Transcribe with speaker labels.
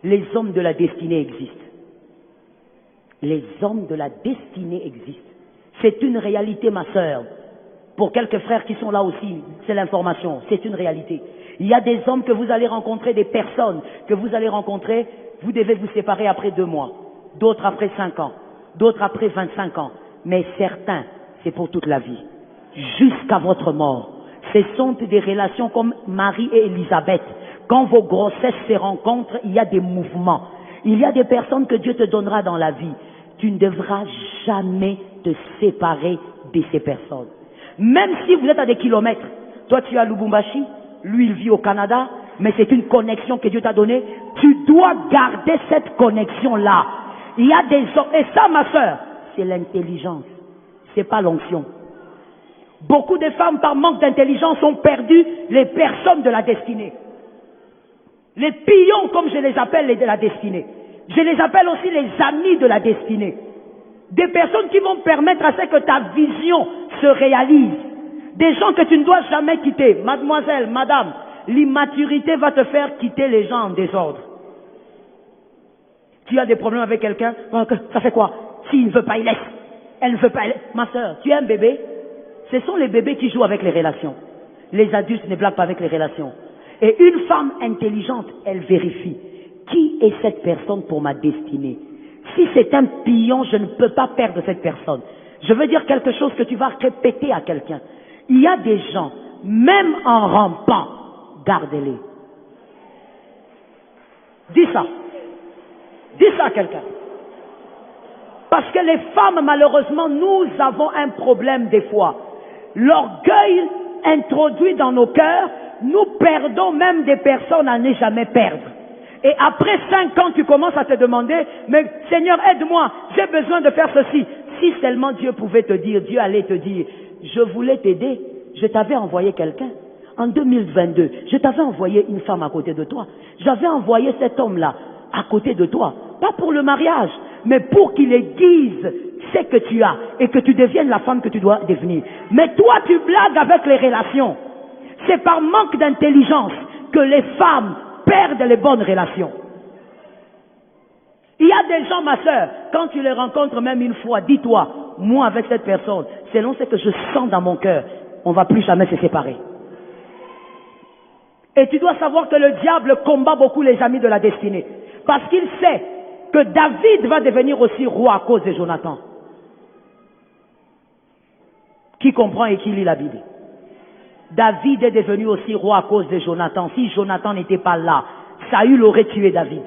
Speaker 1: Les hommes de la destinée existent. Les hommes de la destinée existent. C'est une réalité, ma sœur. Pour quelques frères qui sont là aussi, c'est l'information, c'est une réalité. Il y a des hommes que vous allez rencontrer, des personnes que vous allez rencontrer, vous devez vous séparer après 2 mois, d'autres après 5 ans, d'autres après 25 ans. Mais certains, c'est pour toute la vie, jusqu'à votre mort. Ce sont des relations comme Marie et Élisabeth. Quand vos grossesses se rencontrent, il y a des mouvements. Il y a des personnes que Dieu te donnera dans la vie. Tu ne devras jamais te séparer de ces personnes. Même si vous êtes à des kilomètres, toi tu es à Lubumbashi, lui il vit au Canada, mais c'est une connexion que Dieu t'a donnée, tu dois garder cette connexion-là. Il y a des hommes, et ça ma soeur, c'est l'intelligence, c'est pas l'onction. Beaucoup de femmes par manque d'intelligence ont perdu les personnes de la destinée. Les pions comme je les appelle les de la destinée. Je les appelle aussi les amis de la destinée. Des personnes qui vont permettre à ce que ta vision se réalise. Des gens que tu ne dois jamais quitter. Mademoiselle, madame, l'immaturité va te faire quitter les gens en désordre. Tu as des problèmes avec quelqu'un, ça fait quoi? S'il ne veut pas, il laisse. Elle ne veut pas, elle laisse. Ma soeur, tu es un bébé? Ce sont les bébés qui jouent avec les relations. Les adultes ne blaguent pas avec les relations. Et une femme intelligente, elle vérifie. Qui est cette personne pour ma destinée? Si c'est un pion, je ne peux pas perdre cette personne. Je veux dire quelque chose que tu vas répéter à quelqu'un. Il y a des gens, même en rampant, gardez-les. Dis ça. Dis ça à quelqu'un. Parce que les femmes, malheureusement, nous avons un problème des fois. L'orgueil introduit dans nos cœurs, nous perdons même des personnes à ne jamais perdre. Et après 5 ans, tu commences à te demander, mais Seigneur, aide-moi, j'ai besoin de faire ceci. Si seulement Dieu pouvait te dire, Dieu allait te dire, je voulais t'aider, je t'avais envoyé quelqu'un. En 2022, je t'avais envoyé une femme à côté de toi. J'avais envoyé cet homme-là à côté de toi. Pas pour le mariage, mais pour qu'il aiguise ce que tu as et que tu deviennes la femme que tu dois devenir. Mais toi, tu blagues avec les relations. C'est par manque d'intelligence que les femmes perdent les bonnes relations. Il y a des gens, ma soeur, quand tu les rencontres même une fois, dis-toi, moi avec cette personne, selon ce que je sens dans mon cœur, on ne va plus jamais se séparer. Et tu dois savoir que le diable combat beaucoup les amis de la destinée. Parce qu'il sait que David va devenir aussi roi à cause de Jonathan. Qui comprend et qui lit la Bible? David est devenu aussi roi à cause de Jonathan. Si Jonathan n'était pas là, Saül aurait tué David.